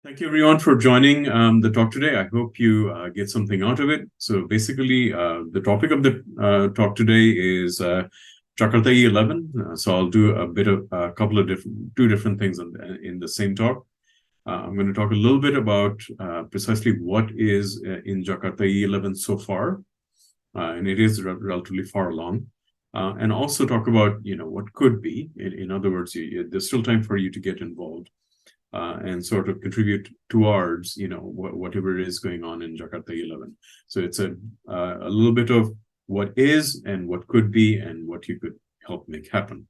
Thank you, everyone, for joining the talk today. I hope you get something out of it. So basically, the topic of the talk today is Jakarta EE11. So I'll do a couple of two different things in the same talk. I'm going to talk a little bit about precisely what is in Jakarta EE11 so far, and it is relatively far along. And also talk about what could be. In other words, there's still time for you to get involved. And sort of contribute towards, whatever is going on in Jakarta EE11. So it's a little bit of what is and what could be and what you could help make happen.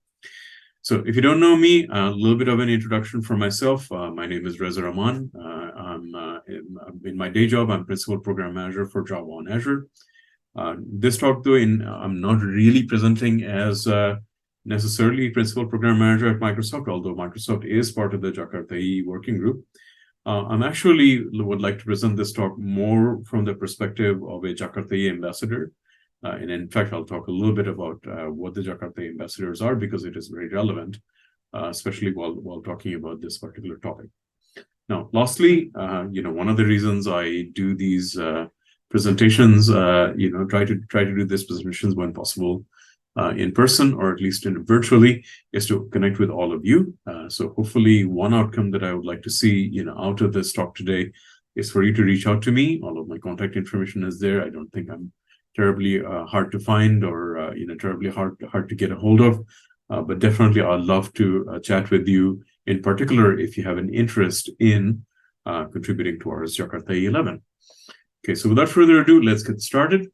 So if you don't know me, a little bit of an introduction for myself. My name is Reza Rahman. In my day job, I'm Principal Program Manager for Java on Azure. This talk, though, I'm not really presenting as necessarily Principal Program Manager at Microsoft, although Microsoft is part of the Jakarta EE working group. I'm actually would like to present this talk more from the perspective of a Jakarta EE ambassador. And in fact, I'll talk a little bit about what the Jakarta EE ambassadors are, because it is very relevant, especially while talking about this particular topic. Now, lastly, one of the reasons I do these presentations, try to do these presentations when possible, in person or at least virtually, is to connect with all of you. So hopefully one outcome that I would like to see out of this talk today is for you to reach out to me. All of my contact information is there. I don't think I'm terribly hard to find or terribly hard to get a hold of, but definitely I'd love to chat with you, in particular if you have an interest in contributing towards Jakarta EE11. Okay, so without further ado, let's get started.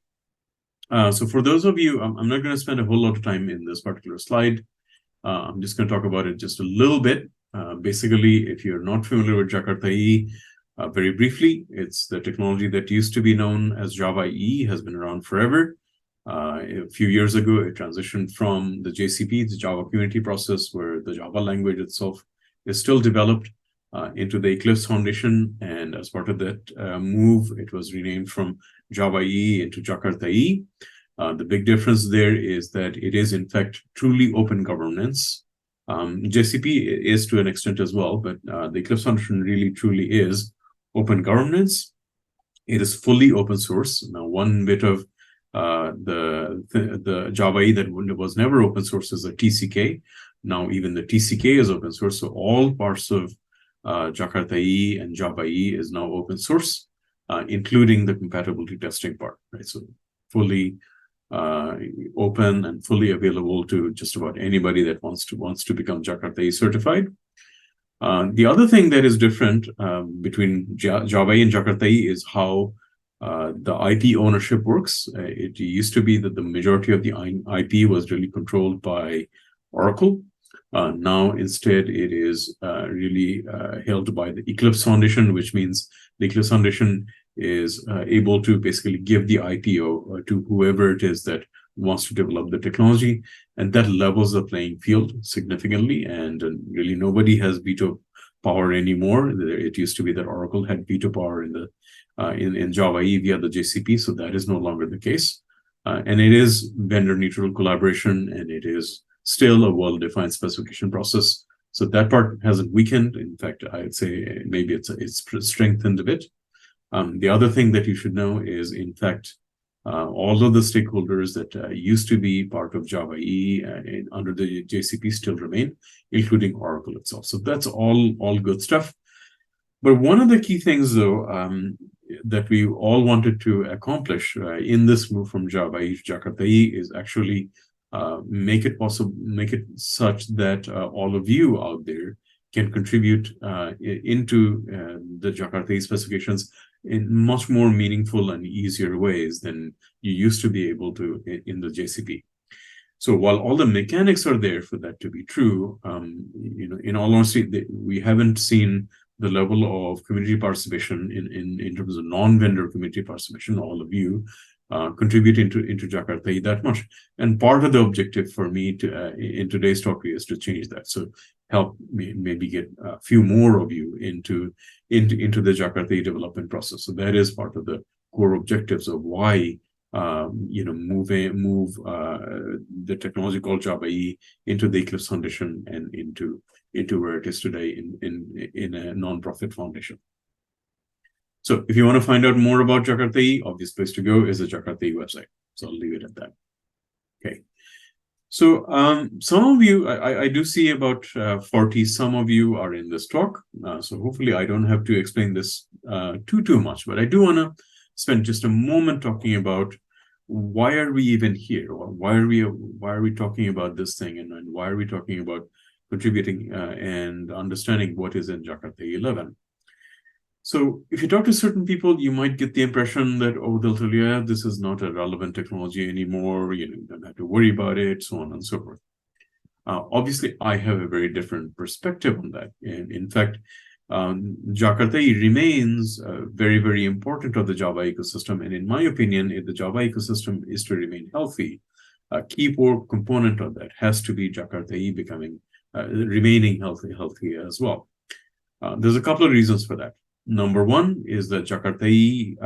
So for those of you, I'm not going to spend a whole lot of time in this particular slide. I'm just going to talk about it just a little bit. Basically, if you're not familiar with Jakarta EE, very briefly, it's the technology that used to be known as Java EE, has been around forever. A few years ago, it transitioned from the JCP, the Java Community Process, where the Java language itself is still developed, into the Eclipse Foundation. And as part of that move, it was renamed from Java EE into Jakarta EE. The big difference there is that it is, in fact, truly open governance. JCP is to an extent as well, but the Eclipse Foundation really, truly is open governance. It is fully open source. Now, one bit of the Java EE that was never open source is the TCK. Now, even the TCK is open source. So all parts of Jakarta EE and Java EE is now open source, including the compatibility testing part, right? So fully open and fully available to just about anybody that wants to become Jakarta EE certified. The other thing that is different between Java EE and Jakarta EE is how the IP ownership works. It used to be that the majority of the IP was really controlled by Oracle. Now, instead, it is really held by the Eclipse Foundation, which means the Eclipse Foundation is able to basically give the IPO to whoever it is that wants to develop the technology. And that levels the playing field significantly. And really, nobody has veto power anymore. It used to be that Oracle had veto power in Java EE via the JCP. So that is no longer the case. And it is vendor-neutral collaboration, and it is still a well-defined specification process. So that part hasn't weakened. In fact, I'd say maybe it's strengthened a bit. The other thing that you should know is, in fact, all of the stakeholders that used to be part of Java EE under the JCP still remain, including Oracle itself. So that's all good stuff. But one of the key things, though, that we all wanted to accomplish in this move from Java EE to Jakarta EE is actually make it such that all of you out there can contribute into the Jakarta EE specifications in much more meaningful and easier ways than you used to be able to in the JCP. So while all the mechanics are there for that to be true, in all honesty, we haven't seen the level of community participation in terms of non-vendor community participation, all of you, contribute into Jakarta EE that much. And part of the objective for me in today's talk is to change that. So help me maybe get a few more of you into the Jakarta EE development process. So that is part of the core objectives of why move the technology called Java EE into the Eclipse Foundation and into into where it is today in a non-profit foundation. So if you want to find out more about Jakarta EE, obvious place to go is the Jakarta EE website. So I'll leave it at that. Okay. So some of you, I do see about 40, some of you are in this talk. So hopefully I don't have to explain this too much, but I do want to spend just a moment talking about why are we even here, or why are we talking about this thing, and why are we talking about contributing and understanding what is in Jakarta 11. So if you talk to certain people, you might get the impression that, oh, they'll tell you, yeah, this is not a relevant technology anymore, you don't have to worry about it, so on and so forth. Obviously, I have a very different perspective on that. And in fact, Jakarta remains very, very important to the Java ecosystem. And in my opinion, if the Java ecosystem is to remain healthy, a key core component of that has to be Jakarta becoming remaining healthy as well. There's a couple of reasons for that. Number one is that Jakarta EE,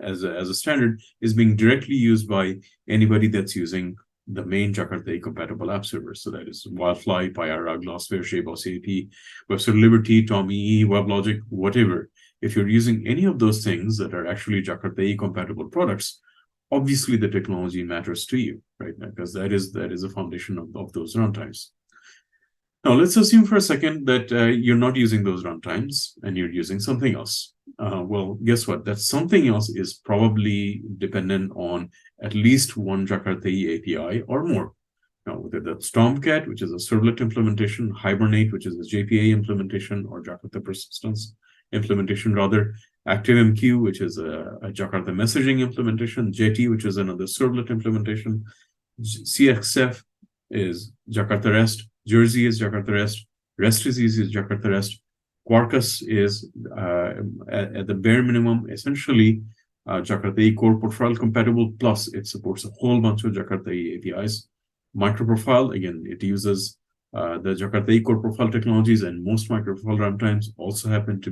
as a standard, is being directly used by anybody that's using the main Jakarta EE compatible app servers. So that is Wildfly, Payara, Glassware, Shayboss AP, Webster Liberty, Tom EE, WebLogic, whatever. If you're using any of those things that are actually Jakarta EE compatible products, obviously the technology matters to you, right? Because that is a foundation of those runtimes. Now, let's assume for a second that you're not using those runtimes and you're using something else. Well, guess what? That something else is probably dependent on at least one Jakarta EE API or more. Now, whether that's Tomcat, which is a servlet implementation, Hibernate, which is a JPA implementation, or Jakarta Persistence implementation, rather, ActiveMQ, which is a Jakarta messaging implementation, Jetty, which is another servlet implementation, CXF is Jakarta REST, Jersey is Jakarta REST, REST is Jakarta REST, Quarkus is at the bare minimum, essentially Jakarta EE core profile compatible, plus it supports a whole bunch of Jakarta EE APIs. Microprofile, again, it uses the Jakarta EE core profile technologies, and most microprofile runtimes also happen to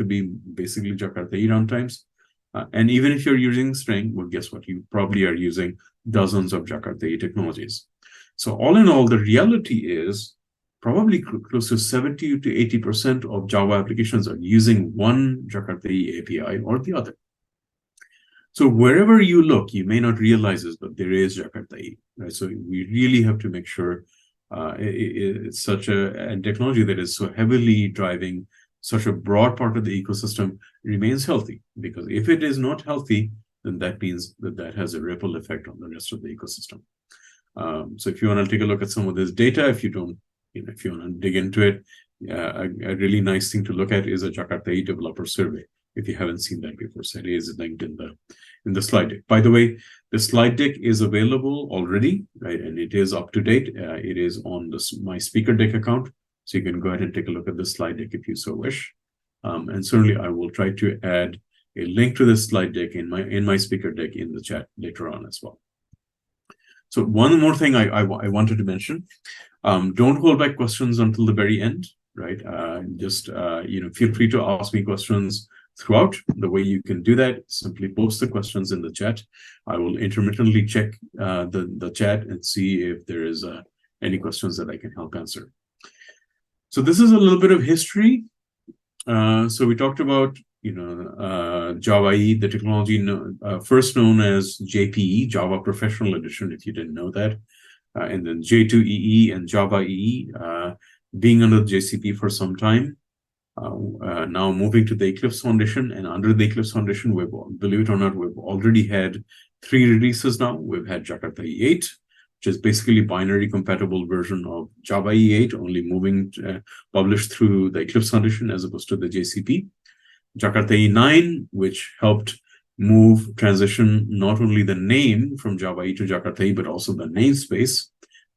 be basically Jakarta EE runtimes. And even if you're using String, well, guess what? You probably are using dozens of Jakarta EE technologies. So all in all, the reality is probably close to 70 to 80% of Java applications are using one Jakarta EE API or the other. So wherever you look, you may not realize this, but there is Jakarta EE, right? So we really have to make sure it's such a technology that is so heavily driving such a broad part of the ecosystem remains healthy. Because if it is not healthy, then that means that has a ripple effect on the rest of the ecosystem. So if you want to take a look at some of this data, if you don't, if you want to dig into it, a really nice thing to look at is a Jakarta EE developer survey. If you haven't seen that before, so it is linked in the slide deck. By the way, the slide deck is available already, right? And it is up to date. It is on my speaker deck account, so you can go ahead and take a look at the slide deck if you so wish. And certainly, I will try to add a link to this slide deck in my speaker deck in the chat later on as well. So one more thing I wanted to mention: don't hold back questions until the very end, right? Just feel free to ask me questions throughout. The way you can do that, simply post the questions in the chat. I will intermittently check the chat and see if there is any questions that I can help answer. So this is a little bit of history. So we talked about Java EE, the technology first known as JPE, Java Professional Edition, if you didn't know that, and then J2EE and Java EE being under the JCP for some time. Now moving to the Eclipse Foundation, and under the Eclipse Foundation, believe it or not, we've already had 3 releases now. We've had Jakarta E8, which is basically binary compatible version of Java E8, only moving published through the Eclipse Foundation as opposed to the JCP. Jakarta E9, which helped transition not only the name from Java EE to Jakarta EE, but also the namespace.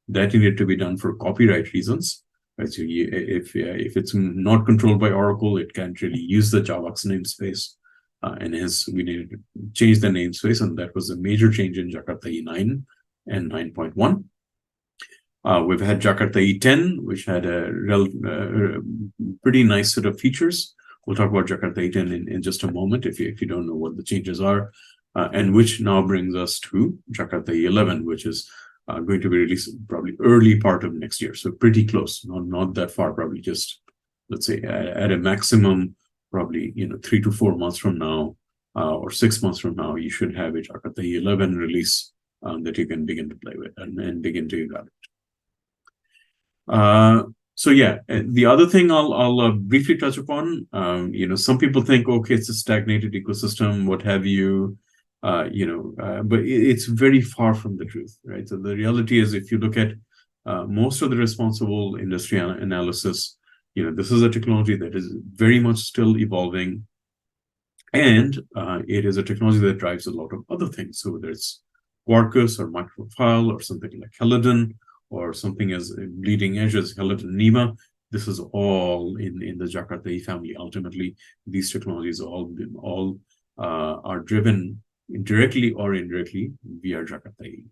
That needed to be done for copyright reasons. Right, so if it's not controlled by Oracle, it can't really use the JavaX namespace, and hence we needed to change the namespace, and that was a major change in Jakarta E9 and 9.1. We've had Jakarta E10, which had a pretty nice set of features. We'll talk about Jakarta E10 in just a moment if you don't know what the changes are, and which now brings us to Jakarta E11, which is going to be released probably early part of next year. So pretty close, not that far, probably just, let's say at a maximum, probably 3 to 4 months from now, or 6 months from now, you should have a Jakarta EE 11 release that you can begin to play with and begin to evaluate. So yeah, the other thing I'll briefly touch upon, some people think, okay, it's a stagnated ecosystem, what have you, but it's very far from the truth, right? So the reality is, if you look at most of the responsible industry analysis, this is a technology that is very much still evolving, and it is a technology that drives a lot of other things. So whether it's Quarkus or microfile or something like Helidon, or something as bleeding edge as Helidon NEMA, this is all in the Jakarta EE family. Ultimately, these technologies all are driven directly or indirectly via Jakarta EE.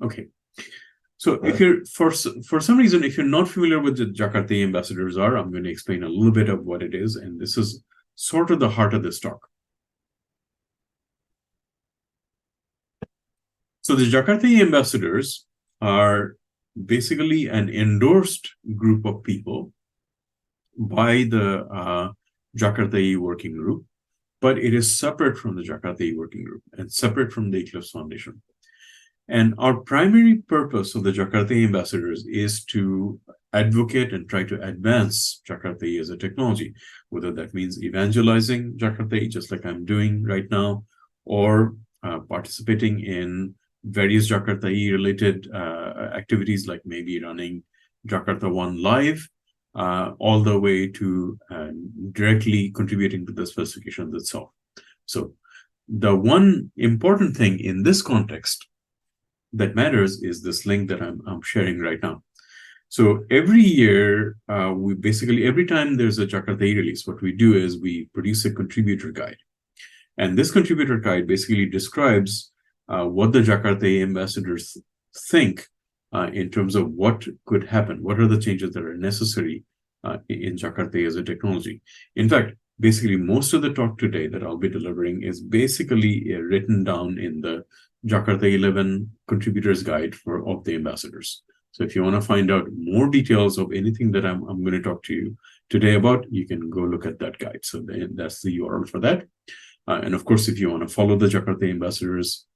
Okay, so if you're for some reason, if you're not familiar with the Jakarta EE ambassadors are, I'm going to explain a little bit of what it is, and this is sort of the heart of this talk. So the Jakarta EE ambassadors are basically an endorsed group of people by the Jakarta EE working group, but it is separate from the Jakarta EE working group and separate from the Eclipse Foundation. And our primary purpose of the Jakarta EE ambassadors is to advocate and try to advance Jakarta EE as a technology, whether that means evangelizing Jakarta EE, just like I'm doing right now, or participating in various Jakarta EE related activities, like maybe running Jakarta One Live, all the way to directly contributing to the specifications itself. So the one important thing in this context that matters is this link that I'm sharing right now. So every year, we basically, every time there's a Jakarta EE release, what we do is we produce a contributor guide. And this contributor guide basically describes what the Jakarta EE ambassadors think in terms of what could happen, what are the changes that are necessary in Jakarta EE as a technology. In fact, basically most of the talk today that I'll be delivering is basically written down in the Jakarta 11 contributors guide of the ambassadors. So if you want to find out more details of anything that I'm going to talk to you today about, you can go look at that guide. So that's the URL for that. And of course, if you want to follow the Jakarta ambassadors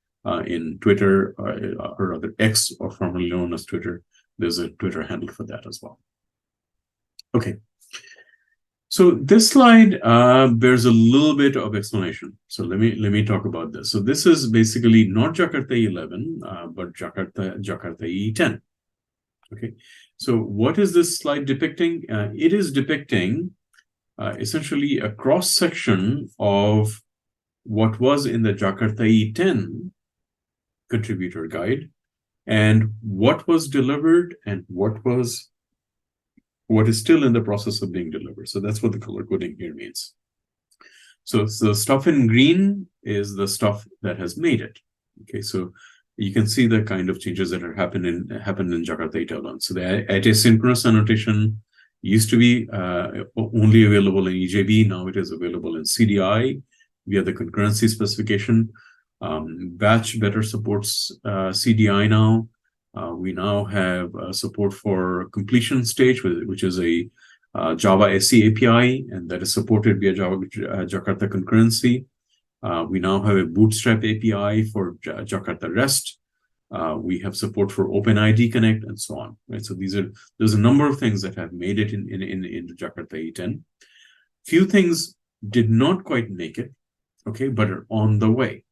in Twitter or rather X, or formerly known as Twitter, there's a Twitter handle for that as well. Okay. So this slide bears a little bit of explanation. So let me talk about this. So this is basically not Jakarta 11, but Jakarta EE 10. Okay. So what is this slide depicting? It is depicting essentially a cross section of what was in the Jakarta EE 10 contributor guide, and what was delivered and what is still in the process of being delivered. So that's what the color coding here means. So the stuff in green is the stuff that has made it. Okay, so you can see the kind of changes that are happened in Jakarta 8.11. So the asynchronous annotation used to be only available in EJB. Now it is available in CDI via the concurrency specification. Batch better supports CDI now. We now have support for completion stage, which is a Java SE API, and that is supported via Jakarta concurrency. We now have a Bootstrap API for Jakarta REST. We have support for OpenID Connect and so on. Right. So there's a number of things that have made it into Jakarta E10. Few things did not quite make it, okay, but are on the way.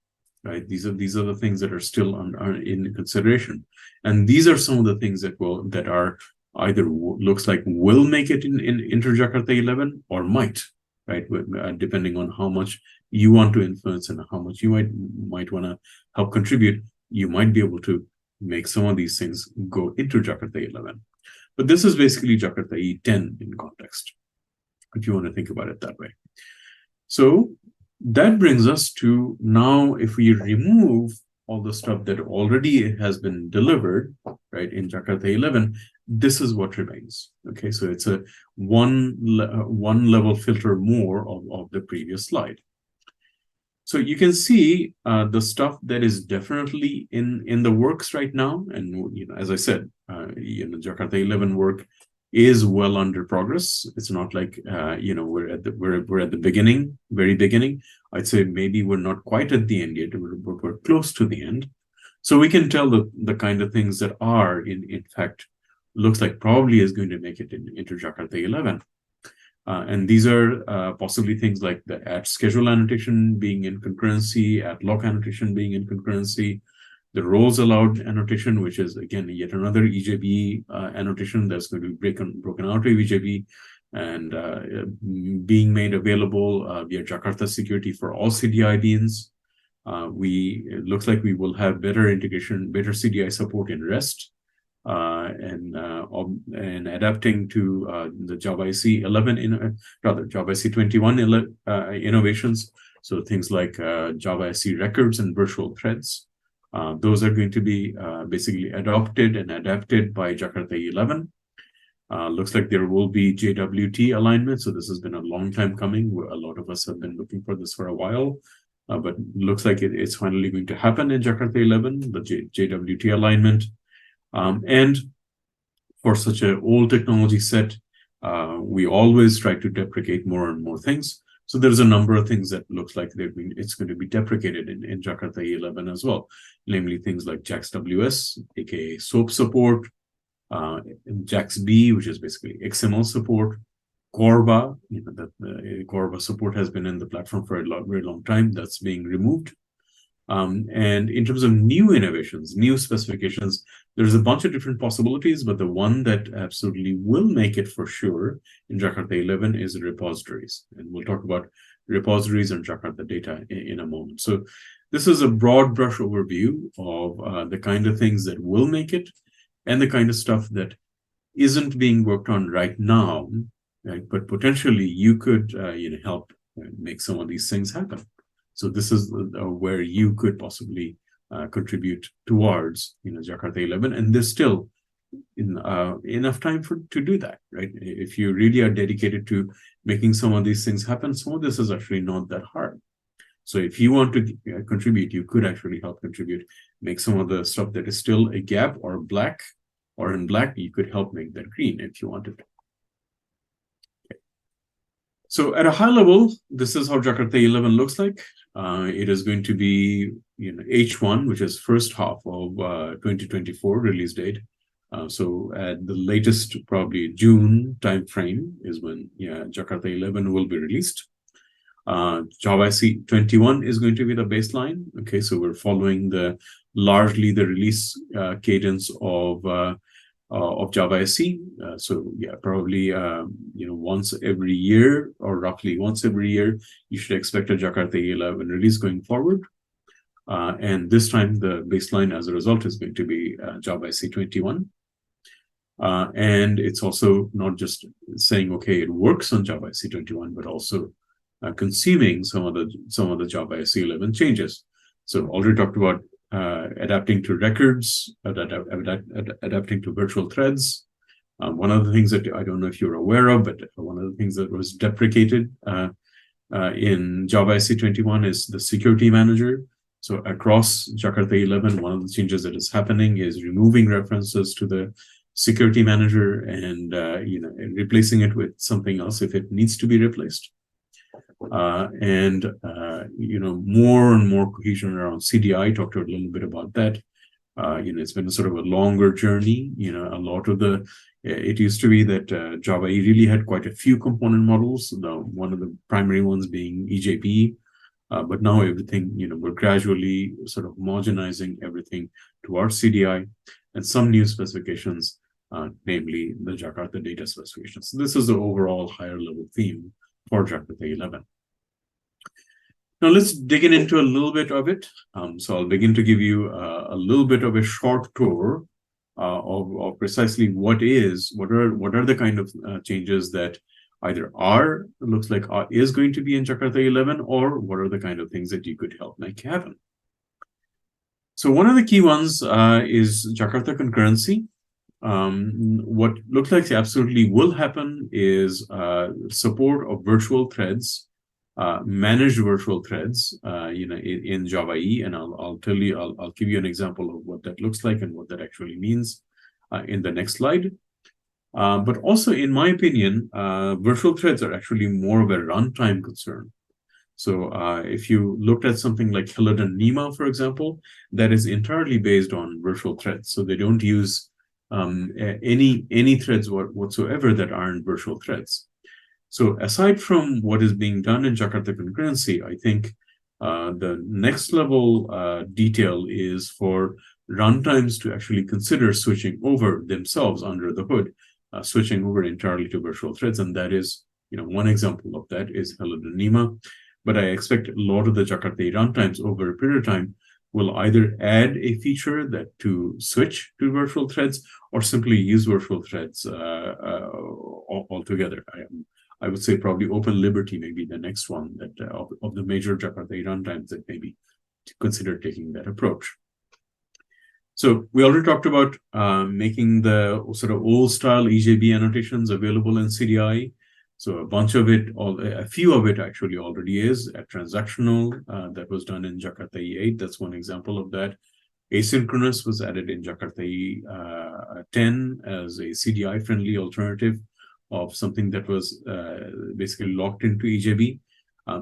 Right. These are the things that are still in consideration, and these are some of the things that are either looks like will make it into Jakarta 11 or might, right? Depending on how much you want to influence and how much you might want to help contribute, you might be able to make some of these things go into Jakarta 11. But this is basically Jakarta E10 in context, if you want to think about it that way. So that brings us to now, if we remove all the stuff that already has been delivered, right, in Jakarta 11, this is what remains. Okay, so it's a one level filter more of the previous slide. So you can see the stuff that is definitely in the works right now. And as I said, Jakarta 11 work is well under progress. It's not like we're at the beginning, very beginning. I'd say maybe we're not quite at the end yet, but we're close to the end. So we can tell the kind of things that are in fact looks like probably is going to make it into Jakarta 11. And these are possibly things like the at schedule annotation being in concurrency, at lock annotation being in concurrency, the roles allowed annotation, which is again yet another EJB annotation that's going to be broken out of EJB and being made available via Jakarta Security for all CDI beans. It looks like we will have better integration, better CDI support in REST. And adapting to the Java SE 11 Java SE 21 innovations. So things like Java SE records and virtual threads. Those are going to be basically adopted and adapted by Jakarta 11. Looks like there will be JWT alignment. So this has been a long time coming. A lot of us have been looking for this for a while. But looks like it's finally going to happen in Jakarta 11, the JWT alignment. And for such an old technology set, we always try to deprecate more and more things. So there's a number of things that looks like it's going to be deprecated in Jakarta 11 as well, namely things like JAX-WS, aka SOAP support, JAX-B, which is basically XML support, Corba, Corba support has been in the platform for a very long time. That's being removed. And in terms of new innovations, new specifications, there's a bunch of different possibilities, but the one that absolutely will make it for sure in Jakarta 11 is repositories. And we'll talk about repositories and Jakarta data in a moment. So this is a broad brush overview of the kind of things that will make it and the kind of stuff that isn't being worked on right now, right? But potentially you could help make some of these things happen. So this is where you could possibly contribute towards Jakarta 11, and there's still enough time to do that, right? If you really are dedicated to making some of these things happen, some of this is actually not that hard. So if you want to contribute, you could actually help contribute, make some of the stuff that is still a gap or black or in black, you could help make that green if you wanted to. So at a high level, this is how Jakarta 11 looks like. It is going to be H1, which is first half of 2024 release date. So at the latest, probably June timeframe is when Jakarta 11 will be released. Java SE 21 is going to be the baseline. Okay, so we're following largely the release cadence of Java SE. So yeah, probably once every year or roughly once every year, you should expect a Jakarta 11 release going forward. And this time the baseline as a result is going to be Java SE 21. And it's also not just saying, okay, it works on Java SE 21, but also consuming some of the Java SE 11 changes. So already talked about adapting to records, adapting to virtual threads. One of the things that I don't know if you're aware of, but one of the things that was deprecated in Java SE 21 is the security manager. So across Jakarta 11, one of the changes that is happening is removing references to the security manager and replacing it with something else if it needs to be replaced. More and more cohesion around CDI. Talked a little bit about that. It's been sort of a longer journey. A lot of it used to be that Java EE really had quite a few component models. One of the primary ones being EJB, but now everything, we're gradually sort of homogenizing everything towards CDI and some new specifications, namely the Jakarta data specifications. So this is the overall higher level theme for Jakarta 11. Now let's dig into a little bit of it. So I'll begin to give you a little bit of a short tour of precisely what are the kind of changes that either is going to be in Jakarta 11, or what are the kind of things that you could help make happen. So one of the key ones is Jakarta concurrency. What looks like absolutely will happen is support of virtual threads managed virtual threads, in Java EE, and I'll give you an example of what that looks like and what that actually means in the next slide. But also, in my opinion, virtual threads are actually more of a runtime concern. So if you looked at something like Hello Nima, for example, that is entirely based on virtual threads. So they don't use any threads whatsoever that aren't virtual threads. So aside from what is being done in Jakarta Concurrency, I think the next level detail is for runtimes to actually consider switching over themselves under the hood, switching over entirely to virtual threads. And that is, one example of that is Hello Nima. But I expect a lot of the Jakarta EE runtimes over a period of time will either add a feature that to switch to virtual threads or simply use virtual threads altogether. I would say probably Open Liberty may be the next one that of the major Jakarta EE runtimes that maybe consider taking that approach. So we already talked about making the sort of old style EJB annotations available in CDI. So a bunch of it, a few of it actually already is at transactional. That was done in Jakarta EE8. That's one example of that. Asynchronous was added in Jakarta EE10 as a CDI-friendly alternative of something that was basically locked into EJB.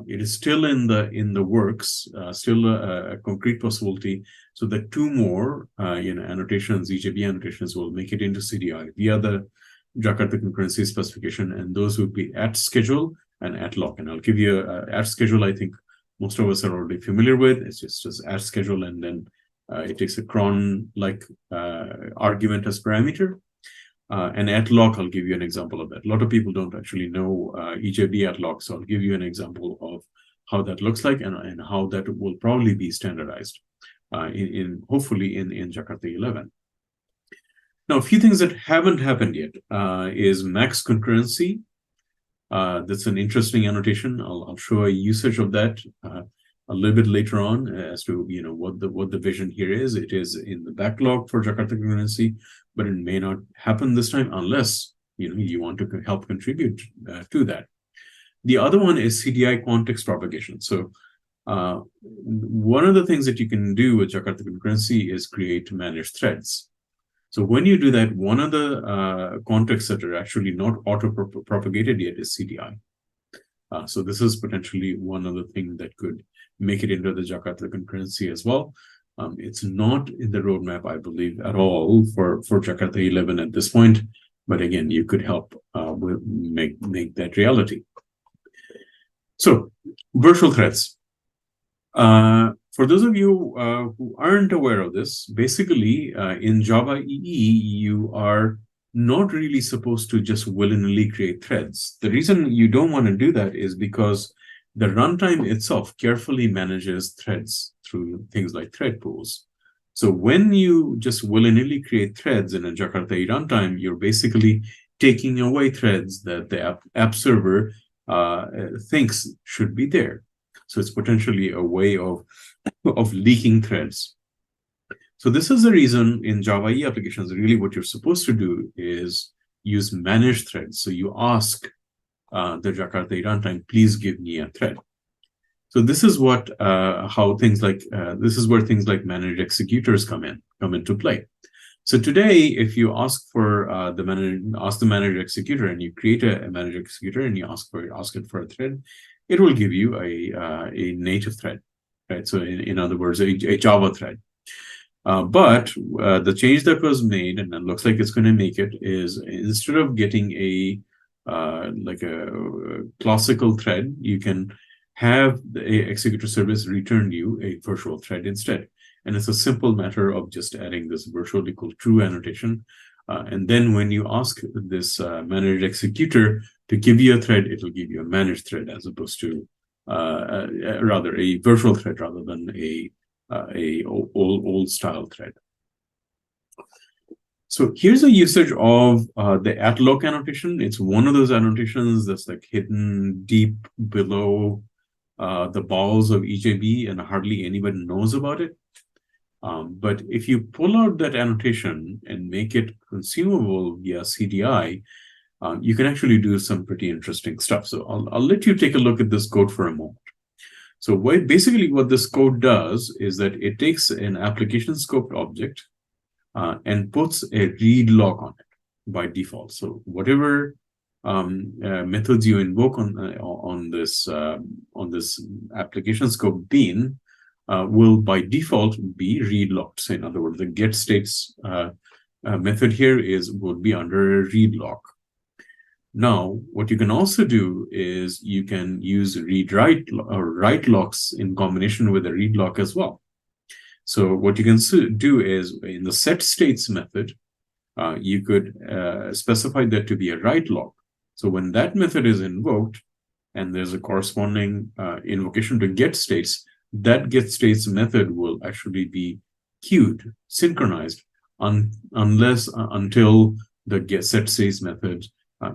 It is still in the works, still a concrete possibility. So that two more, annotations, EJB annotations, will make it into CDI via the Jakarta Concurrency specification, and those would be at schedule and at lock. And I'll give you at schedule. I think most of us are already familiar with. It's just at schedule, and then it takes a cron-like argument as parameter. And at lock, I'll give you an example of that. A lot of people don't actually know EJB at lock, so I'll give you an example of how that looks like and how that will probably be standardized hopefully in Jakarta 11. Now, a few things that haven't happened yet is max concurrency. That's an interesting annotation. I'll show a usage of that a little bit later on as to what the vision here is. It is in the backlog for Jakarta concurrency, but it may not happen this time unless you want to help contribute to that. The other one is CDI context propagation. So one of the things that you can do with Jakarta concurrency is create managed threads. So when you do that, one of the contexts that are actually not auto-propagated yet is CDI. So this is potentially one other thing that could make it into the Jakarta concurrency as well. It's not in the roadmap, I believe, at all for Jakarta 11 at this point. But again, you could help make that reality. So virtual threads. For those of you who aren't aware of this, basically in Java EE, you are not really supposed to just willy-nilly create threads. The reason you don't want to do that is because the runtime itself carefully manages threads through things like thread pools. So when you just willy-nilly create threads in a Jakarta EE runtime, you're basically taking away threads that the app server thinks should be there. So it's potentially a way of leaking threads. So this is the reason in Java EE applications, really what you're supposed to do is use managed threads. So you ask the Jakarta EE runtime, please give me a thread. So this is what this is where things like managed executors come into play. So today, if you ask for the managed executor and you create a managed executor and you ask it for a thread, it will give you a native thread, right? So in other words, a Java thread. But the change that was made, and it looks like it's going to make it, is instead of getting a classical thread, you can have the executor service return you a virtual thread instead. And it's a simple matter of just adding this virtual equal true annotation. And then when you ask this managed executor to give you a thread, it will give you a managed thread as opposed to rather a virtual thread rather than a old style thread. So here's a usage of the @lock annotation. It's one of those annotations that's like hidden deep below the bowels of EJB, and hardly anybody knows about it. But if you pull out that annotation and make it consumable via CDI, you can actually do some pretty interesting stuff. So I'll let you take a look at this code for a moment. So basically what this code does is that it takes an application scoped object and puts a read lock on it by default. So whatever methods you invoke on this application scope bean will by default be read locked. So in other words, the get states method here would be under a read lock. Now, what you can also do is you can use read-write or write locks in combination with a read lock as well. So what you can do is in the set states method, you could specify that to be a write lock. So when that method is invoked and there's a corresponding invocation to get states, that get states method will actually be queued, synchronized, until the set states method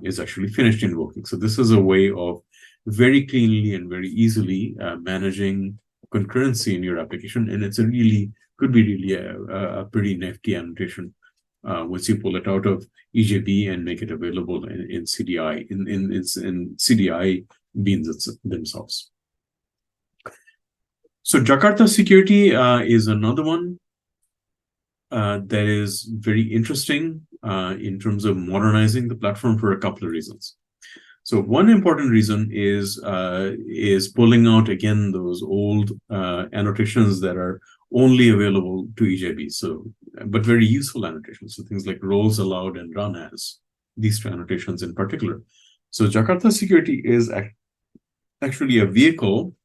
is actually finished invoking. So this is a way of very cleanly and very easily managing concurrency in your application, and it's could be really a pretty nifty annotation once you pull it out of EJB and make it available in CDI in CDI beans themselves. So Jakarta Security is another one that is very interesting in terms of modernizing the platform for a couple of reasons. So one important reason is pulling out again those old annotations that are only available to EJB. So, but very useful annotations. So things like roles allowed and run as, these two annotations in particular. So Jakarta Security is actually a vehicle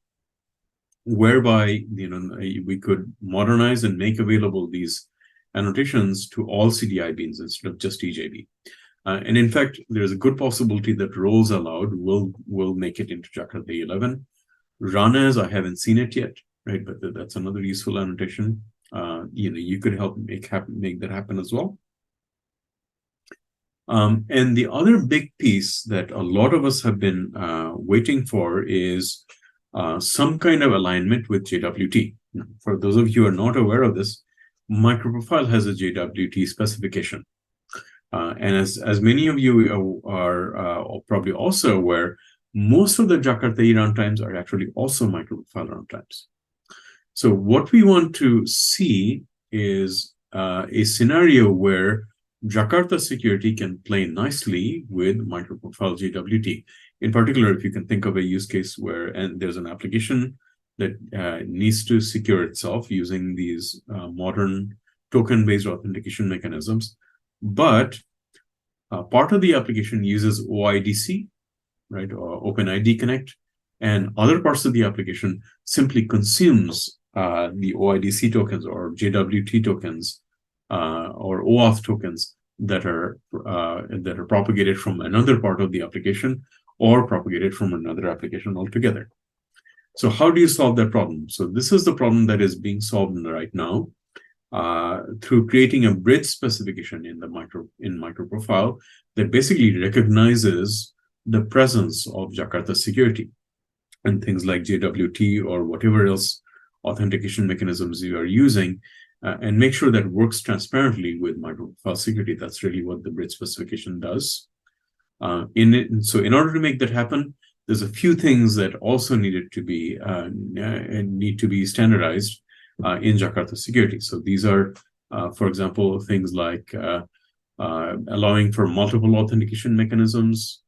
whereby we could modernize and make available these annotations to all CDI beans instead of just EJB. And in fact, there's a good possibility that roles allowed will make it into Jakarta 11. Run as, I haven't seen it yet, right? But that's another useful annotation. You could help make that happen as well. And the other big piece that a lot of us have been waiting for is some kind of alignment with JWT. For those of you who are not aware of this, Microprofile has a JWT specification. And as many of you are probably also aware, most of the Jakarta EE runtimes are actually also Microprofile runtimes. So what we want to see is a scenario where Jakarta Security can play nicely with Microprofile JWT. In particular, if you can think of a use case where there's an application that needs to secure itself using these modern token-based authentication mechanisms, but part of the application uses OIDC, right, or OpenID Connect, and other parts of the application simply consumes the OIDC tokens or JWT tokens or OAuth tokens that are propagated from another part of the application or propagated from another application altogether. So how do you solve that problem? So this is the problem that is being solved right now through creating a bridge specification in Microprofile that basically recognizes the presence of Jakarta Security and things like JWT or whatever else authentication mechanisms you are using, and make sure that works transparently with Microprofile Security. That's really what the bridge specification does. So in order to make that happen, there's a few things that also need to be standardized in Jakarta Security. So these are, for example, things like allowing for multiple authentication mechanisms,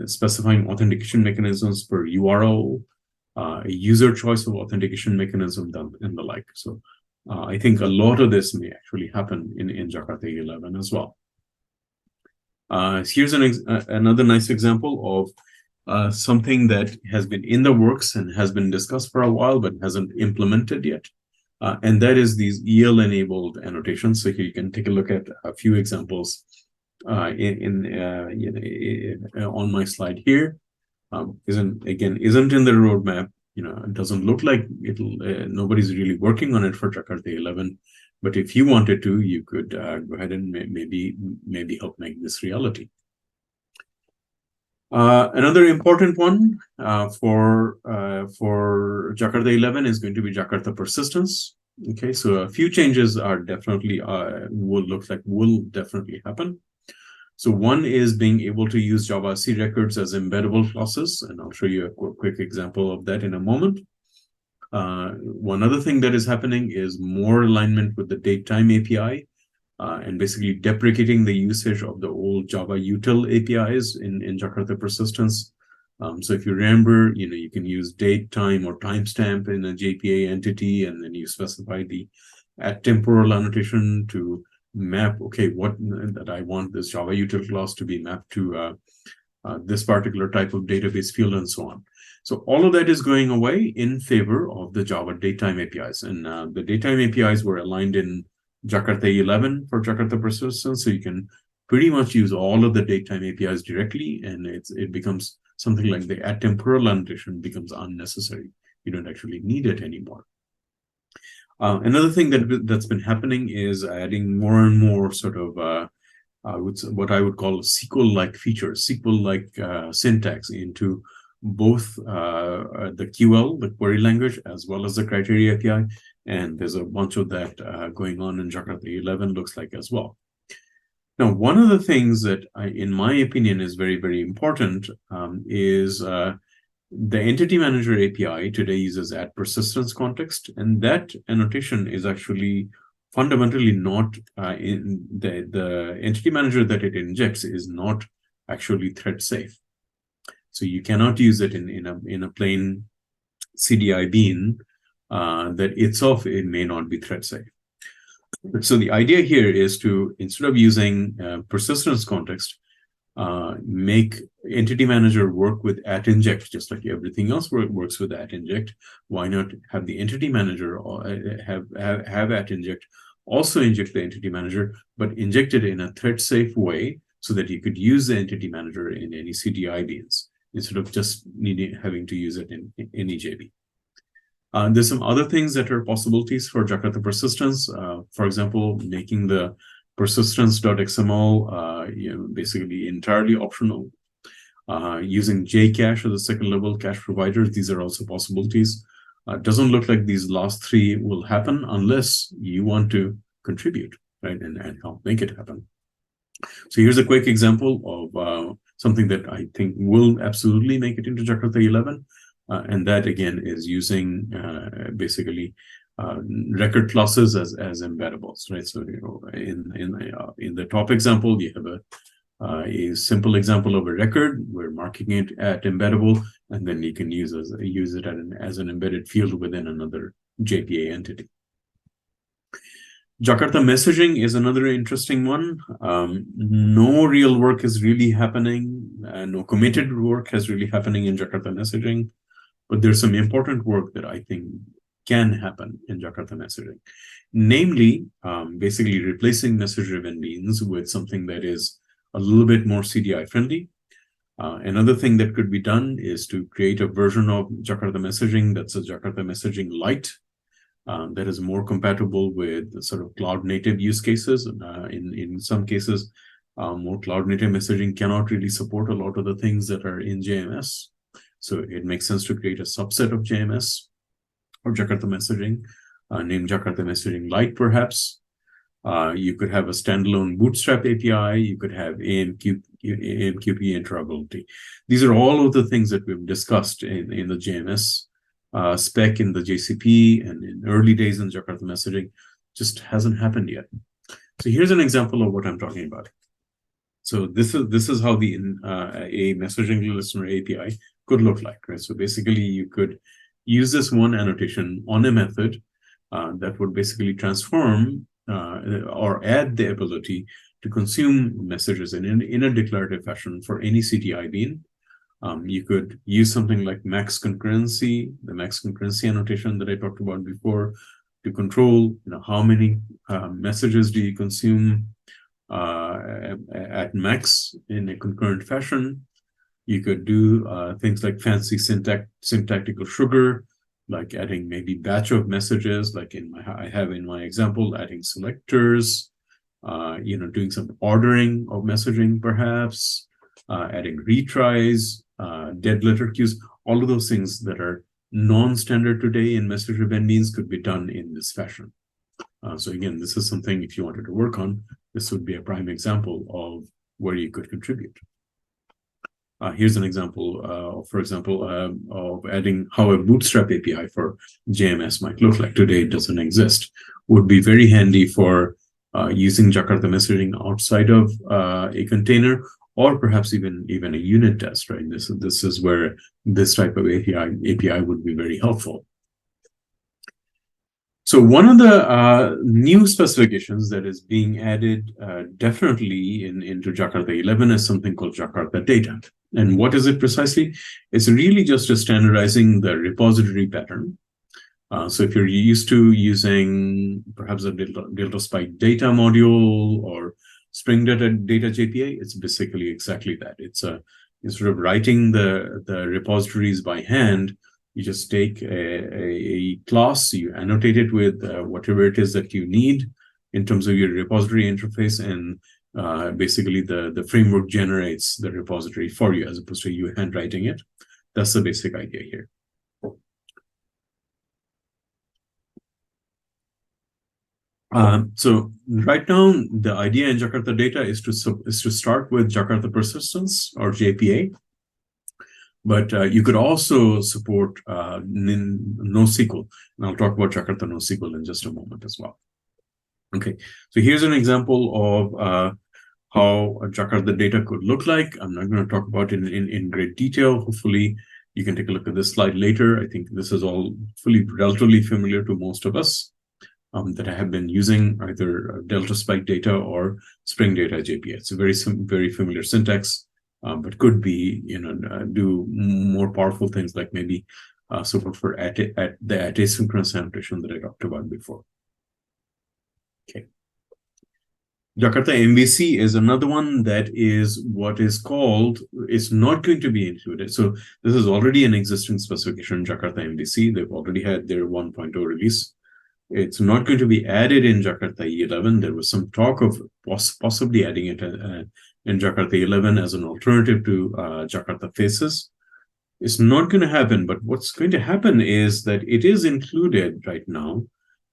specifying authentication mechanisms for URL, a user choice of authentication mechanism, and the like. So I think a lot of this may actually happen in Jakarta 11 as well. Here's another nice example of something that has been in the works and has been discussed for a while but hasn't implemented yet. And that is these EL-enabled annotations. So here you can take a look at a few examples on my slide here. Isn't in the roadmap. It doesn't look like nobody's really working on it for Jakarta 11. But if you wanted to, you could go ahead and maybe help make this reality. Another important one for Jakarta 11 is going to be Jakarta persistence. Okay, so a few changes are definitely will definitely happen. So one is being able to use Java C records as embeddable classes, and I'll show you a quick example of that in a moment. One other thing that is happening is more alignment with the datetime API, and basically deprecating the usage of the old Java util APIs in Jakarta persistence. So if you remember, you can use date, time, or timestamp in a JPA entity, and then you specify the temporal annotation to map, okay, that I want this Java util class to be mapped to this particular type of database field, and so on. So all of that is going away in favor of the Java datetime APIs. And the datetime APIs were aligned in Jakarta 11 for Jakarta persistence. So you can pretty much use all of the datetime APIs directly, and it becomes something like the temporal annotation becomes unnecessary. You don't actually need it anymore. Another thing that's been happening is adding more and more sort of what I would call SQL-like features, SQL-like syntax into both the QL, the query language, as well as the criteria API. And there's a bunch of that going on in Jakarta 11, looks like, as well. Now, one of the things that, in my opinion, is very, very important is the Entity Manager API today uses @persistence context, and that annotation is actually fundamentally not in the Entity Manager that it injects is not actually thread safe. So you cannot use it in a plain CDI bean that itself, it may not be thread safe. So the idea here is to, instead of using persistence context, make Entity Manager work with @inject, just like everything else works with @inject. Why not have the Entity Manager have @inject also inject the Entity Manager, but inject it in a thread-safe way so that you could use the Entity Manager in any CDI beans instead of just having to use it in EJB. There's some other things that are possibilities for Jakarta persistence. For example, making the persistence.xml basically entirely optional. Using JCache as a second level cache provider, these are also possibilities. Doesn't look like these last three will happen unless you want to contribute, right, and help make it happen. So here's a quick example of something that I think will absolutely make it into Jakarta 11. And that, again, is using basically record classes as embeddables, right? So in the top example, you have a simple example of a record. We're marking it @embeddable, and then you can use it as an embedded field within another JPA entity. Jakarta messaging is another interesting one. No real work is really happening. No committed work is really happening in Jakarta messaging. But there's some important work that I think can happen in Jakarta messaging. Namely, basically replacing message-driven beans with something that is a little bit more CDI friendly. Another thing that could be done is to create a version of Jakarta messaging that's a Jakarta messaging Lite that is more compatible with sort of cloud-native use cases. In some cases, more cloud-native messaging cannot really support a lot of the things that are in JMS. So it makes sense to create a subset of JMS or Jakarta messaging, named Jakarta Messaging Lite, perhaps. You could have a standalone Bootstrap API. You could have AMQP interoperability. These are all of the things that we've discussed in the JMS spec in the JCP and in early days in Jakarta messaging. Just hasn't happened yet. So here's an example of what I'm talking about. So this is how a messaging listener API could look like, right? So basically, you could use this one annotation on a method that would basically transform or add the ability to consume messages in a declarative fashion for any CTI bean. You could use something like max concurrency, the max concurrency annotation that I talked about before, to control how many messages do you consume at max in a concurrent fashion. You could do things like fancy syntactical sugar, like adding maybe batch of messages, like I have in my example, adding selectors, doing some ordering of messaging, perhaps, adding retries, dead letter queues. All of those things that are non-standard today in message-driven beans could be done in this fashion. So again, this is something, if you wanted to work on, this would be a prime example of where you could contribute. Here's an example, for example, of adding how a Bootstrap API for JMS might look like. Today, it doesn't exist. Would be very handy for using Jakarta messaging outside of a container, or perhaps even a unit test, right? This is where this type of API would be very helpful. So one of the new specifications that is being added definitely into Jakarta 11 is something called Jakarta Data. And what is it precisely? It's really just standardizing the repository pattern. So if you're used to using perhaps a Delta Spike data module or Spring Data JPA, it's basically exactly that. It's instead of writing the repositories by hand, you just take a class, you annotate it with whatever it is that you need in terms of your repository interface, and basically the framework generates the repository for you as opposed to you handwriting it. That's the basic idea here. So right now, the idea in Jakarta Data is to start with Jakarta Persistence or JPA. But you could also support NoSQL, and I'll talk about Jakarta NoSQL in just a moment as well. Okay, so here's an example of how Jakarta Data could look like. I'm not going to talk about it in great detail. Hopefully, you can take a look at this slide later. I think this is all relatively familiar to most of us that I have been using either Delta Spike Data or Spring Data JPA. It's a very familiar syntax. But could be, do more powerful things like maybe support for the asynchronous annotation that I talked about before. Okay. Jakarta MVC is another one that is what is called, it's not going to be included. So this is already an existing specification in Jakarta MVC. They've already had their 1.0 release. It's not going to be added in Jakarta E11. There was some talk of possibly adding it in Jakarta 11 as an alternative to Jakarta Faces. It's not going to happen, but what's going to happen is that it is included right now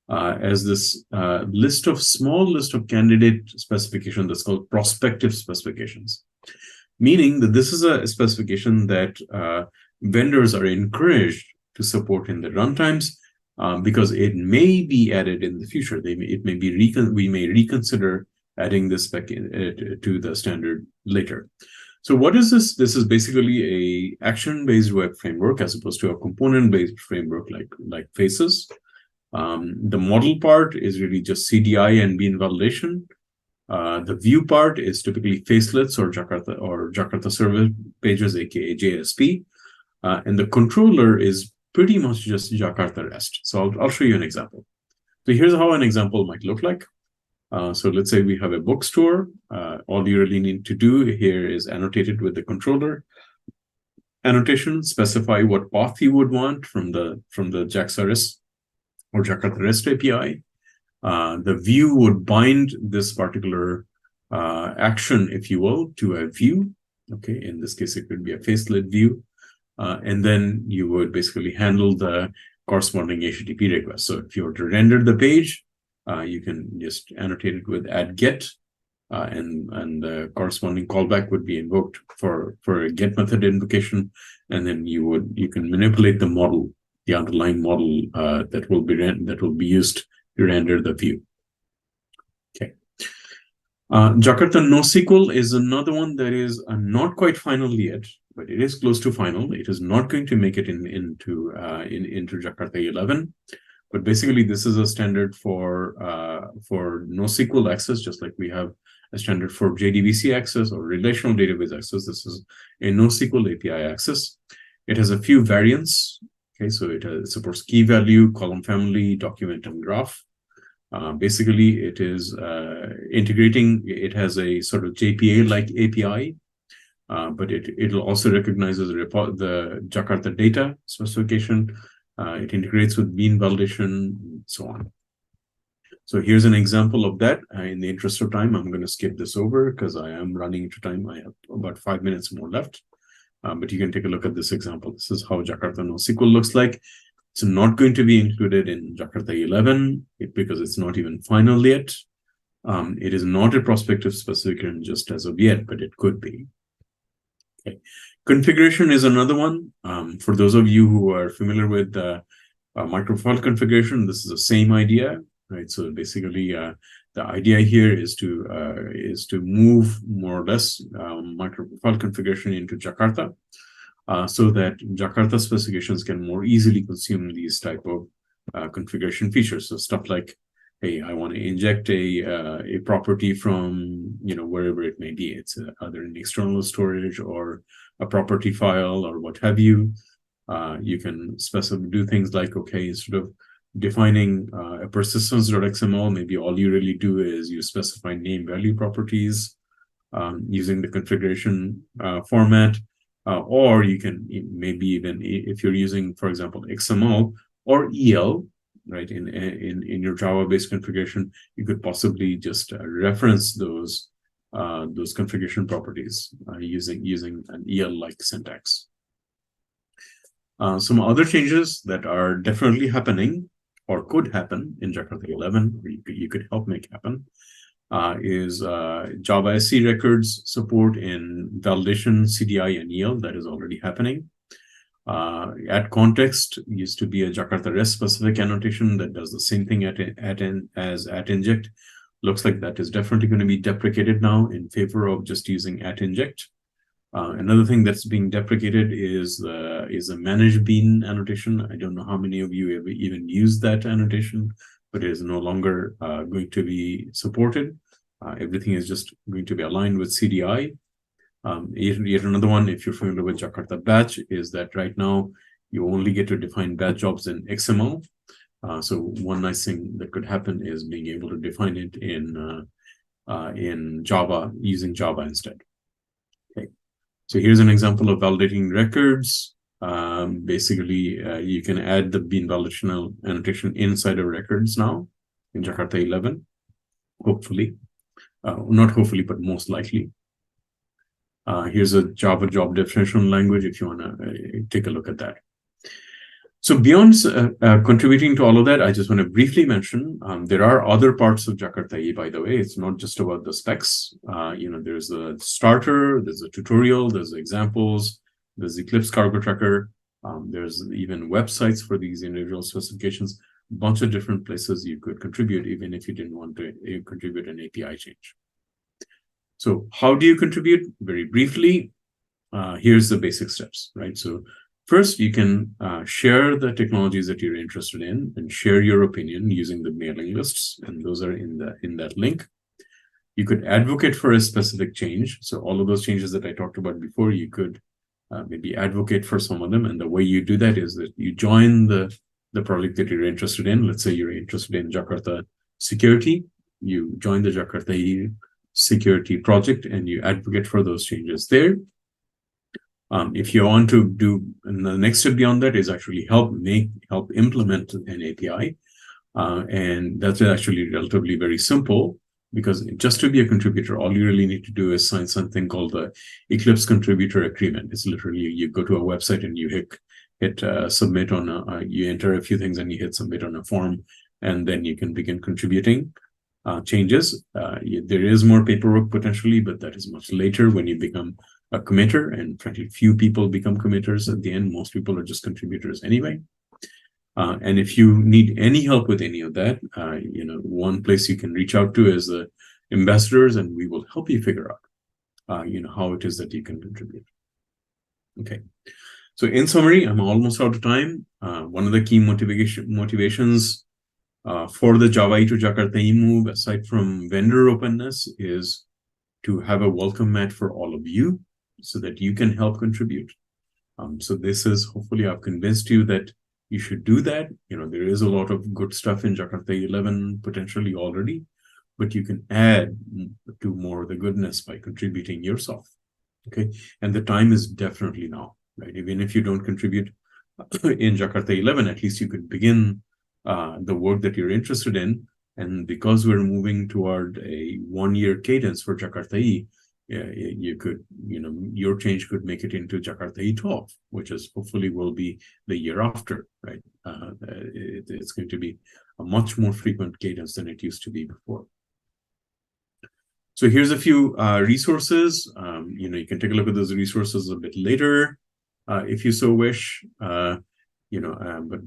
as this small list of candidate specifications that's called prospective specifications, meaning that this is a specification that vendors are encouraged to support in the runtimes because it may be added in the future. We may reconsider adding this back to the standard later. So what is this? This is basically a action-based web framework as opposed to a component-based framework like Faces. The model part is really just CDI and bean validation. The view part is typically facelets or Jakarta Service Pages, aka JSP. And the controller is pretty much just Jakarta REST. So I'll show you an example. So here's how an example might look like. So let's say we have a bookstore. All you really need to do here is annotate it with the controller annotation, specify what path you would want from the JAXA REST or Jakarta REST API. The view would bind this particular action, if you will, to a view. Okay, in this case, it could be a facelet view. And then you would basically handle the corresponding HTTP request. So if you were to render the page, you can just annotate it with add get, and the corresponding callback would be invoked for a get method invocation, and then you can manipulate the model, the underlying model that will be used to render the view. Okay. Jakarta NoSQL is another one that is not quite final yet, but it is close to final. It is not going to make it into Jakarta 11. But basically, this is a standard for NoSQL access, just like we have a standard for JDBC access or relational database access. This is a NoSQL API access. It has a few variants. Okay, so it supports key value, column family, document, and graph. Basically, it is integrating. It has a sort of JPA-like API, but it'll also recognize the Jakarta data specification. It integrates with bean validation, and so on. So here's an example of that. In the interest of time, I'm going to skip this over because I am running into time. I have about 5 minutes more left. But you can take a look at this example. This is how Jakarta NoSQL looks like. It's not going to be included in Jakarta 11 because it's not even final yet. It is not a prospective specification just as of yet, but it could be. Okay. Configuration is another one. For those of you who are familiar with microfile configuration, this is the same idea, right? So basically, the idea here is to move more or less microfile configuration into Jakarta, so that Jakarta specifications can more easily consume these type of configuration features. So stuff like, hey, I want to inject a property from wherever it may be. It's either an external storage or a property file or what have you. You can do things like, okay, instead of defining a persistence.xml, maybe all you really do is you specify name value properties using the configuration format. Or you can maybe even, if you're using, for example, XML or EL, right, in your Java-based configuration, you could possibly just reference those configuration properties using an EL-like syntax. Some other changes that are definitely happening or could happen in Jakarta 11, or you could help make happen, is Java SC records support in validation, CDI, and EL. That is already happening. At context used to be a Jakarta REST specific annotation that does the same thing as at inject. Looks like that is definitely going to be deprecated now in favor of just using at inject. Another thing that's being deprecated is a manage bean annotation. I don't know how many of you ever even used that annotation, but it is no longer going to be supported. Everything is just going to be aligned with CDI. Yet another one, if you're familiar with Jakarta batch, is that right now you only get to define batch jobs in XML. So one nice thing that could happen is being able to define it in Java, using Java instead. Okay. So here's an example of validating records. Basically, you can add the bean validation annotation inside of records now in Jakarta 11, hopefully. Not hopefully, but most likely. Here's a Java job definition language if you want to take a look at that. So beyond contributing to all of that, I just want to briefly mention there are other parts of Jakarta EE, by the way. It's not just about the specs. There's a starter, there's a tutorial, there's examples, there's Eclipse Cargo Tracker. There's even websites for these individual specifications. A bunch of different places you could contribute, even if you didn't want to contribute an API change. So how do you contribute? Very briefly, here's the basic steps, right? So first, you can share the technologies that you're interested in and share your opinion using the mailing lists, and those are in that link. You could advocate for a specific change. So all of those changes that I talked about before, you could maybe advocate for some of them. And the way you do that is that you join the project that you're interested in. Let's say you're interested in Jakarta Security. You join the Jakarta EE Security project and you advocate for those changes there. If you want to do, and the next step beyond that is actually help implement an API. And that's actually relatively very simple, because just to be a contributor, all you really need to do is sign something called the Eclipse Contributor Agreement. It's literally, you go to a website and you hit submit on you enter a few things and you hit submit on a form, and then you can begin contributing changes. There is more paperwork potentially, but that is much later when you become a committer, and frankly, few people become committers at the end. Most people are just contributors anyway. And if you need any help with any of that, one place you can reach out to is the ambassadors, and we will help you figure out, how it is that you can contribute. Okay. So in summary, I'm almost out of time. One of the key motivations for the Java EE to Jakarta EE move, aside from vendor openness, is to have a welcome mat for all of you so that you can help contribute. So this is, hopefully I've convinced you that you should do that. There is a lot of good stuff in Jakarta 11 potentially already, but you can add to more of the goodness by contributing yourself. Okay. And the time is definitely now, right? Even if you don't contribute in Jakarta 11, at least you could begin the work that you're interested in. And because we're moving toward a one-year cadence for Jakarta EE, you could, your change could make it into Jakarta E12, which is hopefully will be the year after, right? It's going to be a much more frequent cadence than it used to be before. So here's a few resources. You can take a look at those resources a bit later, if you so wish. But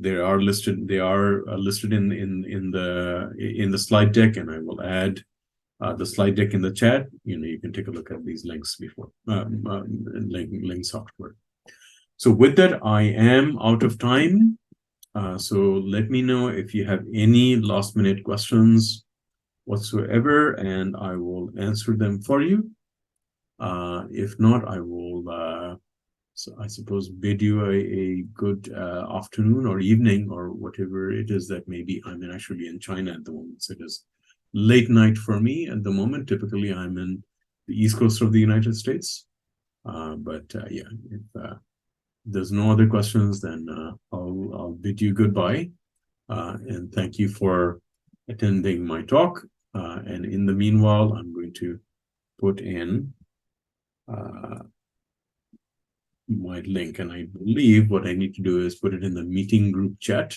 they are listed. They are listed in the slide deck, and I will add the slide deck in the chat. You can take a look at these links before links afterward. So with that, I am out of time. So let me know if you have any last-minute questions whatsoever, and I will answer them for you. If not, I will, so I suppose, bid you a good afternoon or evening or whatever it is that maybe. I'm actually in China at the moment, so it is late night for me at the moment. Typically, I'm in the East Coast of the United States. Yeah, if there's no other questions, then I'll bid you goodbye. And thank you for attending my talk. And in the meanwhile, I'm going to put in my link, and I believe what I need to do is put it in the meeting group chat,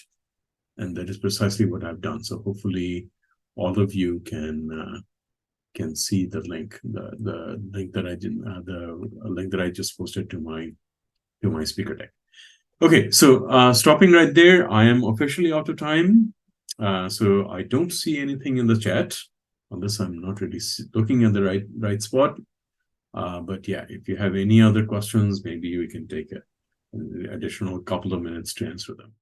and that is precisely what I've done. So hopefully all of you can see the link, the link that I did, the link that I just posted to my speaker deck. Okay, so stopping right there, I am officially out of time. So I don't see anything in the chat, unless I'm not really looking at the right spot. But yeah, if you have any other questions, maybe we can take an additional couple of minutes to answer them.